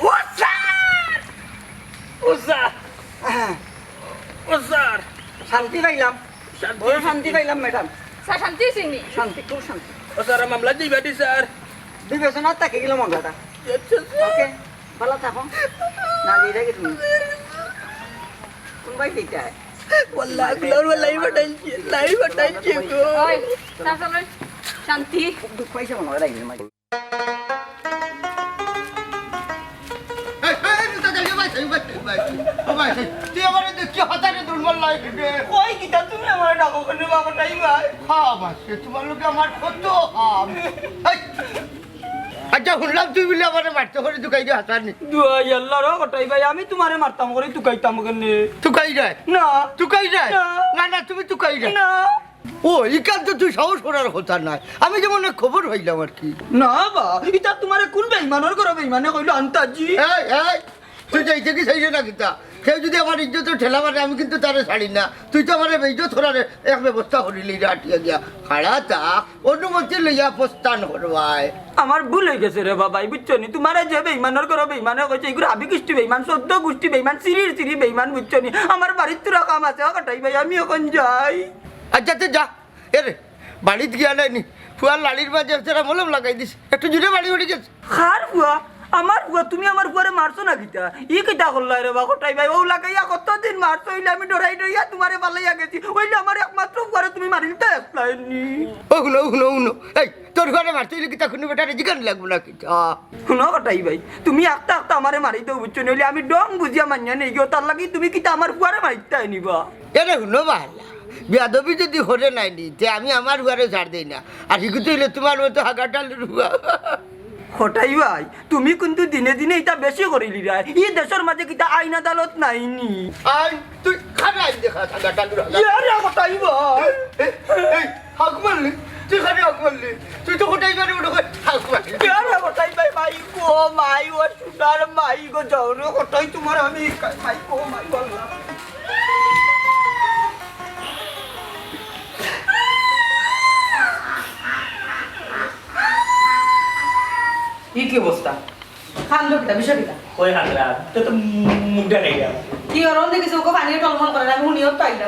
ও স্যার ও স্যার ও স্যার শান্তি পাইলাম বড় শান্তি পাইলাম ম্যাডাম স্যার শান্তি সিংনি শান্তি খুব শান্তি ও স্যার মামলা দিবা দি স্যার বিবেচনার তাকে গেল মামলাটা ওকে ভালো থাকো না দিয়ে দেখি তুমি কোন ভাই ঠিক আছে wallahi kulor wallahi bataইছি গো ওই স্যার চলেন শান্তি দুঃখ পাইছে মনে হয় রাইলে মাই তুই আমার দেখছি হতারে দুর্বল লাগে কই কিতা তুমি আমার ডাকো কেন বাবাটাই ভাই খাম আছে তোমার লোকে আমার কত খাম আচ্ছা শুনলাম তুই বলে আমার মারতে করে তুকাই দিয়ে হাতার নি দুই আল্লাহর কটাই ভাই আমি তোমারে মারতাম করে তুকাইতাম কেন তুকাই যায় না তুকাই যায় না। না না তুমি তুকাই যায় না ও ইকান তো তুই সাহস করার কথা নাই আমি যেমন খবর হইলাম আর কি না বা এটা তোমারে কোন বেঈমানের করো বেঈমানে কইলো আন্তাজি এই এই তুই যাইতে কি চাইছে না কিতা কেউ যদি আমার ইজ্জত ঠেলা মারে আমি কিন্তু তারে ছাড়ি না তুই তো আমার ইজ্জত ধরার এক ব্যবস্থা করিলি রাটিয়া গিয়া খাড়া তা অনুমতি লইয়া প্রস্থান করবাই আমার ভুল হয়ে গেছে রে বাবাই বুঝছো নি তোমার যে বেঈমানের করো বেঈমানে কইছে এগুলো হাবি গোষ্ঠী বেঈমান 14 গোষ্ঠী বেঈমান সিরি বেঈমান বুঝছো নি আমার বাড়ির তোরা কাম আছে কটাই ভাই আমি এখন যাই আচ্ছা তো যা এরে বাড়িতে গিয়া নাইনি ফুয়ার লাড়ির মাঝে সেরা মলম লাগাই দিস একটু জুড়ে বাড়ি উঠে গেছে খার বুয়া আমার বুয়া তুমি আমার বুয়ারে মারছো না কিতা ই কিতা করলা রে বা কটাই ভাই ও লাগাইয়া কতদিন মারছো হইলে আমি ডরাই ডরাইয়া তোমারে পালাইয়া গেছি হইলে আমার একমাত্র বুয়ারে তুমি মারিলতে আসলাইনি ও হুনো হুনো হুনো এই তোর ঘরে মারতে হইলে কিতা খুনি বেটারে জিগান লাগবো না কিতা শুনো কটাই ভাই তুমি একটা আমারে মারি দাও বুঝছো নইলে আমি ডং বুঝিয়া মানিয়া নেই গিয়ে তার লাগি তুমি কিতা আমার বুয়ারে মারিতে নিবা এরে হুনো বাহালা বিয়াদবি যদি হরে নাইনি তে আমি আমার ঘরে ছাড় দেই না আর শিখতে হইলে তোমার মতো হাগাটা লুয়া হঠাই ভাই তুমি কিন্তু দিনে দিনে এটা বেশি করিলি রে এই দেশের মাঝে কিতা আইন আদালত নাইনি আই তুই খারাই দেখা হাগাটা লুয়া ইয়ারে হঠাই ভাই এই হাক মারলি তুই খালি হাক মারলি তুই তো কোটাই মারি ওটা হাক মারলি ইয়ারে হঠাই ভাই মাই গো মাই ও সুদার মাই গো যাও রে হঠাই তোমার আমি মাই গো মাই বললাম কি কি অবস্থা খান্দো কিটা বিষয় কিটা ওই হাতরা তো মুখটা নেই কি ওরম দেখিস ওকে পানি টলমল করে আমি শুনিও তো আইলা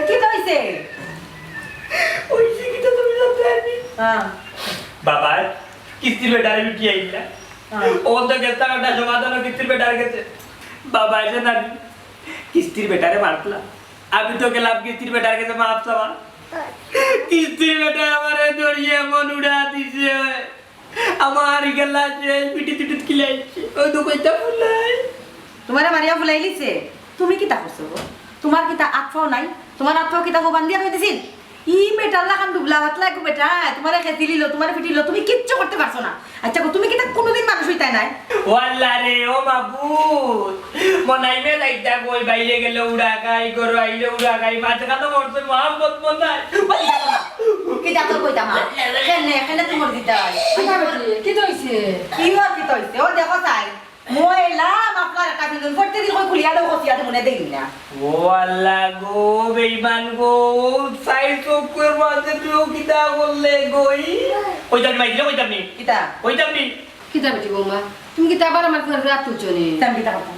কি তো হইছে ওই শিকিটা তুমি জানতে আনি হ্যাঁ বাবা কিস্তির বেটারে লুটি আইলা ও তো গেছে একটা সমাধান কিস্তির বেটার গেছে বাবা এসে না কিস্তির বেটারে মারতলা আমি তো গেলাম কিস্তির বেটার গেছে মাপ চাওয়া কিস্তির বেটা আমারে দড়িয়ে মন উড়া দিছে আমার গেলা যে পিটি পিটি কিলাইছে ও তো কইতা ফুলাই তোমারে মারিয়া ফুলাই লিছে তুমি কি তা করছো তোমার কি তা আত্মাও নাই তোমার আত্মাও কি তা গোবান দিয়া কইতেছিল ই বেটার লাগান ডুবলা পাতলা গো বেটা তোমারে খেতিলিলো তোমারে ফিটিলো তুমি কিচ্ছু করতে পারছো না আচ্ছা তুমি কি তা কোনোদিন মানুষ হইতাই নাই ওয়াল্লা রে ও মাবুত মনাই মে লাইটা কই বাইরে গেলে উড়া গাই গরু আইলে উড়া গাই মাছ কাটা মরছে মোহাম্মদ মনাই কি জাতো কইতা মা এখানে এখানে তোমার দিতা কি তো হইছে কি হল কি তইছে ও দেখো চাই ময়লা মাফলার একটা বিন্দুন করতে দিল কই খুলিয়া দাও কসিয়া তো মনে দেই না ওয়াল্লা গো বেঈমান গো সাই চোখের মাঝে তুই কিতা বললে গই ওই জানি মাইলে ওই জানি কিতা ওই জানি কিতা বেটি বৌমা তুমি কিতা আবার আমার ফুয়ার রাত তুলছো নি আমি কিতা করতাম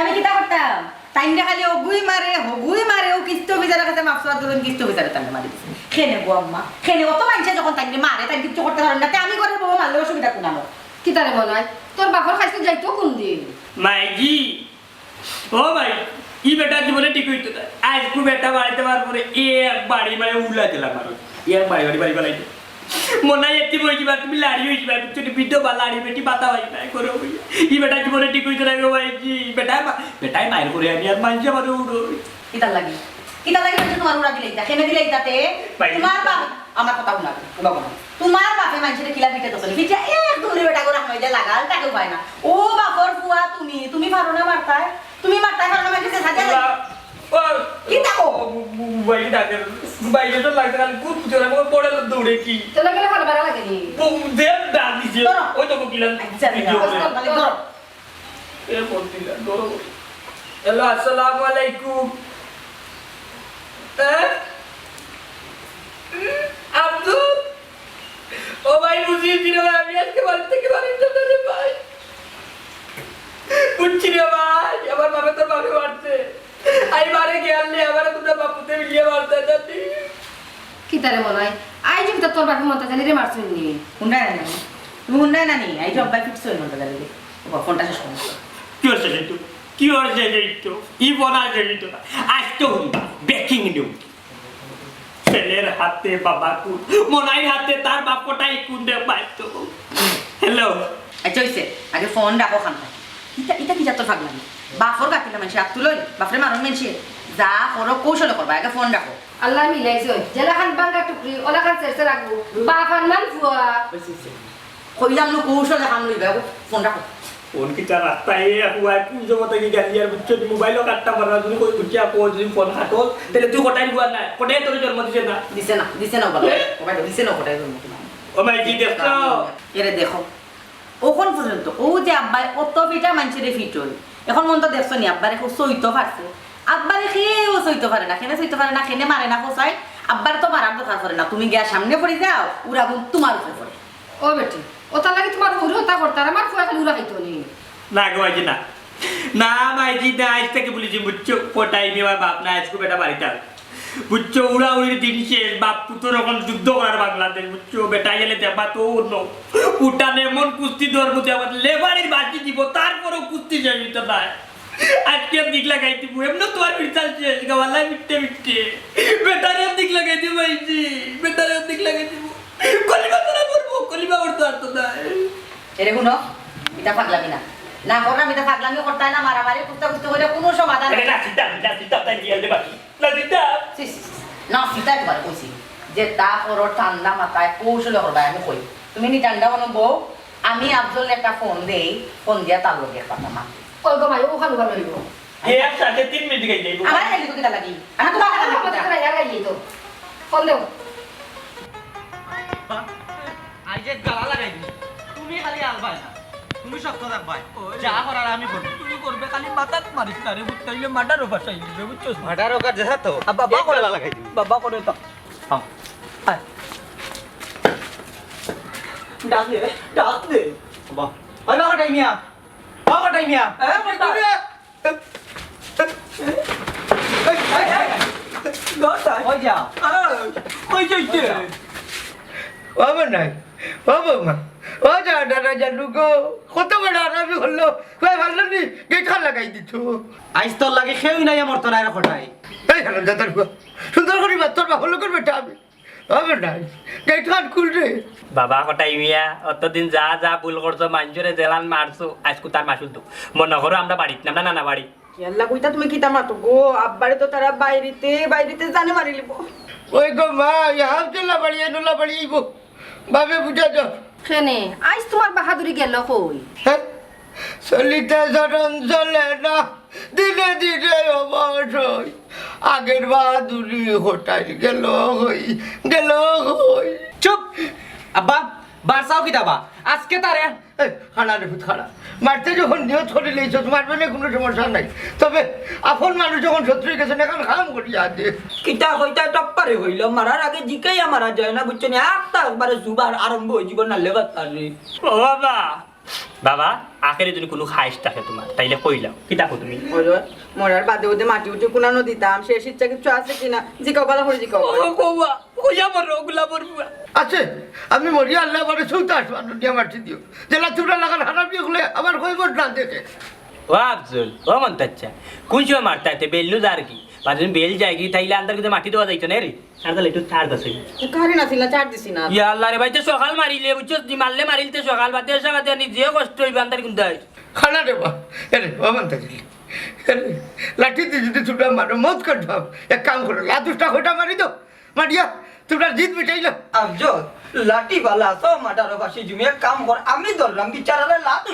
আমি কিতা করতাম টাইমটা খালি হগুই মারে ও কিস্ত বিচারের কাছে মাফসুয়ার ধরুন কিস্ত বিচারে তাকে মারি দিছে খেনে গো আম্মা খেনে অত মানুষে যখন তাকে মারে তাই কিছু করতে পারেন না আমি করে বউ মারলে অসুবিধা কোন আমার কিতা রে মনে হয় তোর বাপর খাইতে যাইতো কোন দিন মাইজি ও ভাই ই বেটা জীবনে ঠিক হইতো না আজ কু বেটা বাড়িতে পার পরে এক বাড়ি মানে উলা দিলাম আর এক বাড়ি বাড়াইতে মনে এতি বই যাবা তুমি লাড়ি হই যাবা তুমি ভিডিও বা লাড়ি বেটি বাতা ভাই না করো ই বেটা জীবনে ঠিক হইতো না গো ভাইজি বেটাই মাইর করে আমি আর মানছে আমারে উড়ো কিতা লাগে মানে তোমার উড়া দিলে খেনে দিলে তাতে তোমার বাপ আমার কথা শুনা বাবা তোমার বাপে মানুষের কিলা পিঠে দোকানে পিঠে এক দূরে বেটা করে হামাই দে লাগাল তাকেও পায় না ও বাপর ফুয়া তুমি পারো না মারতায় তুমি মারতায় পারো না মানুষের সাথে কি দেখো বাইরে তো লাগতে খালি খুব জোরে আমাকে পড়ে দৌড়ে কি তো লাগে ভালো ভালো লাগে নি দেব ডাক দিছে ওই তো কিলাম ভিডিও ধরো এর ফোন দিলা ধরো হ্যালো আসসালামু আলাইকুম আব্দুল ও ভাই বুঝিয়ে দিল আমি আজকে বাড়ি থেকে বাড়ি যাবো রে ভাই বুঝছি রে ভাই আমার বাবা তোর বাবা মারছে আমি বারে গেলে আমার তোমরা বাপুতে মিলিয়ে মারতে যাচ্ছি কিতা রে মনে হয় আই যে তোর বাপের মতো জানি রে মারছুন নি হুন্ডা না তুমি হুন্ডা না নি এই জব বাই ফিক্স হই মনটা জানি ও ফোনটা শেষ করো কি হচ্ছে কিন্তু কি হচ্ছে কিন্তু ই বলা যেত না আজ তো হুন্ডা ব্রেকিং নিউজ ছেলের হাতে বাবা কু মনাই হাতে তার বাপটাই কুন্দে পাইতো হ্যালো আচ্ছা হইছে আগে ফোন রাখো খান এটা কি যাত্রা ফাগ লাগে বাপর গাতিলে মানুষ হাত তুলই বাপরে মানুষ মানুষে যা করো কৌশলে করবা আগে ফোন রাখো আল্লাহ মিলাইছো জেলা খান বাঙ্গা টুকরি ওলা খান চেষ্টা রাখবো বাপার মান ফুয়া কইলাম লো কৌশলে খান লইবা ফোন রাখো ফোন কি তার রাস্তায় হুয়াই পুজো মতো কি গাড়ি আর বুঝছো মোবাইলও কাটটা মারা যদি কই বুঝিয়া কো যদি ফোন কাটো তাহলে তুই কোটাই গুয়া না কোটাই তোর জন্ম দিছে না দিছে না বলো মোবাইল দিছে না কোটাই জন্ম ও মাই কি দেখছো এরে দেখো ওখন পর্যন্ত ও যে আব্বা অত ফিটা মানুষের ফিট হল এখন মন তো দেখছো নি আব্বারে খুব সইতে পারছে আব্বারে কেউ সইতে পারে না কেনে সইতে পারে না কেনে মারে না কোসাই আব্বার তো মারার দরকার পড়ে না তুমি গিয়া সামনে পড়ে যাও উড়া গুণ তোমার উপরে পড়ে ও বেটি ওটা লাগে তোমার উড়োতা করতার আমার ফুয়া খালি উড়া খাইতো নি না গো মাইজি না না মাইজি না আজ থেকে বলেছি বুঝছো কোটাই নিয়ে বাপ না আজকে বেটা বাড়িতে বুঝছো উড়া উড়ির দিন শেষ বাপ পুতোর এখন যুদ্ধ করার বাংলাদেশ বুঝছো বেটা গেলে দেবা তো অন্য উঠানে এমন কুস্তি ধরবো আমার লেবারির বাকি দিব তারপরও কুস্তি যাবি তো না আজকে দিক লাগাই দিব এমন তোমার বিড়াল শেষ গাওয়ালাই মিটতে বেটারে দিক লাগাই দিব মাইজি বেটারে দিক লাগাই দিব কলিবা তোরা করবো কলিবা করতে আর তো না এরে শুনো এটা পাগলামি না না করলাম এটা পাগলামি করতে না মারামারি কুস্তা কুস্তি করে কোনো সমাধান না সিদ্ধা তাই দিয়ে দেবা না সিদ্ধা না সীতা একবার কইছি যে তারপর ঠান্ডা মাথায় কৌশলে করবা আমি কই তুমি নি ঠান্ডা বানাবো আমি আফজল একটা ফোন দেই ফোন দিয়া তার লগে কথা মা ওই গো ভাই ওখানে ভালো হইব এক সাথে 3 মিনিট গাই যাইবো আমার হেলি কিটা লাগি আমি তোমার কথা আমাদের লাগি করে লাগাই তো ফোন দেও আই যে গালা লাগাই দিই তুমি খালি আলবাই না তুমি শক্ত থাকবাই যা করার আমি করব তুমি করবে খালি মাথাত মারিস না রে বুঝতাইলে মাটারও ভাষাই দিবে বুঝছস ভাড়ার ওকার যেটা তো বাবা করে লাগাই দিই বাবা করে তো হ্যাঁ আয় ডাক দে বাবা ওই বাবা টাইমিয়া ওই যা ওই যাইতে বাবা নাই বাবা মা ও যা দাদা জানু গো কত বড় আরামি হলো কই ভালো নি গেট খান লাগাই দিছো আইস তোর লাগে খেউই নাই আমার তো নাই খটাই এই খান দাদার গো সুন্দর করি তোর বাবা হলো করবে আমি বাবা নাই গেট খান খুল রে বাবা কটাই মিয়া অতদিন যা যা ভুল করছো মানুষরে জেলান মারছো আজকু তার মাসুল তো মনে করো আমরা বাড়িতে নাম না বাড়ি আল্লাহ কইতা তুমি কিটা মাতো গো আব্বারে তো তারা বাইরেতে জানে মারি লিব ওই গো মা ইহাও চলা বাড়ি এনুলা বাড়ি আইবো বাবে বুঝা যাও খেনে আইস তোমার বাহাদুরি গেল কই হ্যাঁ চলিতে চরণ চলে না দিনে দিনে অবশ হই আগের বাহাদুরি হোটাই গেল হই চুপ আব্বা বারসাও কি দাবা আজকে তারে খানা রে ভূত খানা মারতে যখন নিয়ত করে লেইছো মারবে না কোনো সমস্যা নাই তবে আপন মানুষ যখন শত্রু গেছে না এখন খাম করি আদে কিটা হইতা টপ্পারে হইল মারার আগে জিকাইয়া মারা যায় না বুঝছো না একবারে জুবার আরম্ভ হই জীবন না লেগাত আরে ও বাবা বাবা আখেরে যদি কোনো খাইস থাকে তোমার তাইলে কইলাম কি দেখো তুমি মরার বাদে ওদের মাটি উঠে কুনানো দিতাম শেষ ইচ্ছা কিছু আছে কিনা জিকাও বালা করে জিকাও কৌয়া কইয়া মরো ওগুলা মরবো আছে আমি মরিয়া আল্লাহ আমার সৌতে আসবার দুনিয়া মাটি দিও জেলা চূড়া লাগার হারাবি হলে আমার কইব না দেখে ও আফজল ও মন্তাচ্ছা কোন সময় মারতে আইতে বেলনু যার কি বাদে বেল যায় কি তাইলে আন্দার কিন্তু মাটি দেওয়া যাইতো না রে আর তাহলে একটু ছাড় দাসে কারে না ছিল চার দিছি না ইয়া আল্লাহ রে ভাইতে সকাল মারিলে বুঝছো দি মারলে মারিলতে সকাল বাদে এসে বাদে নিজে কষ্ট হইবে আন্দার কিন্তু খানা রে বা এরে বাবা তাজিলি লাঠি দিয়ে যদি তোমরা মারো মত কাটবাম এক কাম করো লাতুসটা খোটা মারি দাও মারিয়া তোমরা জিত মিটাইলো আফজল লাঠি বালা সব মাটার বাসি জমি এক কাম কর আমি ধরলাম বিচারারে লাতু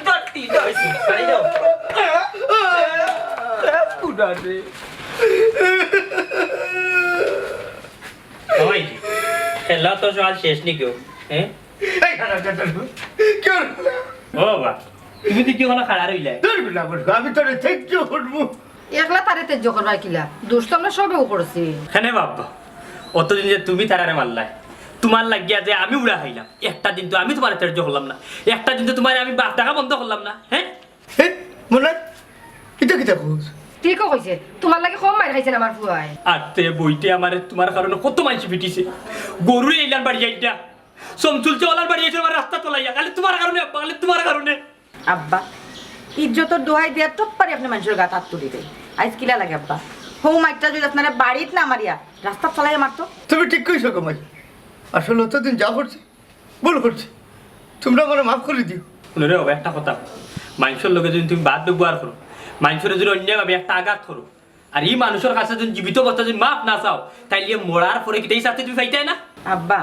দটি দইছি সারি দাও পুডা রে ওই খেলা তো সকাল শেষ নি কেউ হ্যাঁ এই খানা কাটা কি হলো ও বাবা তুমি তো কি হলো খাড়া রইলে ধরবি না বলবো আমি তোরে থেকতে উঠবো একলা তারে তেজ করবার কিলা দুষ্ট আমরা সবেও করছি হ্যাঁ বাবা অতদিন যে তুমি তারারে মারলাই তোমার লাগিয়া যে আমি উড়া খাইলাম একটা দিন তো আমি তোমার তের্য হলাম না একটা দিন তো তোমার আমি বাপ টাকা বন্ধ করলাম না হ্যাঁ মনে কিতা কিতা কস ঠিকও কইছে তোমার লাগে কম মার খাইছেন আমার ফুয়াই আর তে বইতে আমার তোমার কারণে কত মানুষ পিটিছে গরুরে এইলার বাড়ি যাইটা সমচুলছে ওলার বাড়ি যাইছে আমার রাস্তা তোলাইয়া খালি তোমার কারণে আব্বা খালি তোমার কারণে আব্বা ইজ্জতর দোহাই দিয়া টপ্পারি আপনি মানুষের গাত হাত তুলি দেয় আজ কিলা লাগে আব্বা হৌ মাইটটা যদি আপনারা বাড়িত না মারিয়া রাস্তা চালাইয়া মারতো তুমি ঠিক কইছো কমাই আসলে অতদিন যা করছি ভুল করছি তোমরা আমার মাফ করে দিও শুনে রে বাবা একটা কথা মানুষের লোকে যদি তুমি বাদ ব্যবহার করো মানুষের যদি অন্যভাবে একটা আঘাত করো আর এই মানুষের কাছে যদি জীবিত অবস্থা যদি মাফ না চাও তাইলে মরার পরে কি এই সাথে তুমি পাইতাই না আব্বা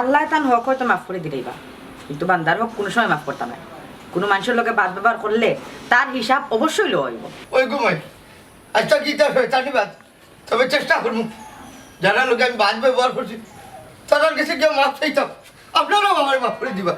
আল্লাহ তান হক হয়তো মাফ করে দিলেইবা কিন্তু বান্দার হক কোনো সময় মাফ করতাম না কোনো মানুষের লোকে বাদ ব্যবহার করলে তার হিসাব অবশ্যই লো হইব ওই ঘুমাই আচ্ছা গীতা শয়তানি বাদ তবে চেষ্টা করবো যারা লোকে আমি বাদ ব্যবহার করছি তাদের কাছে কেউ মাফ চাইতাম আপনারাও আমার মাফ করে দিবা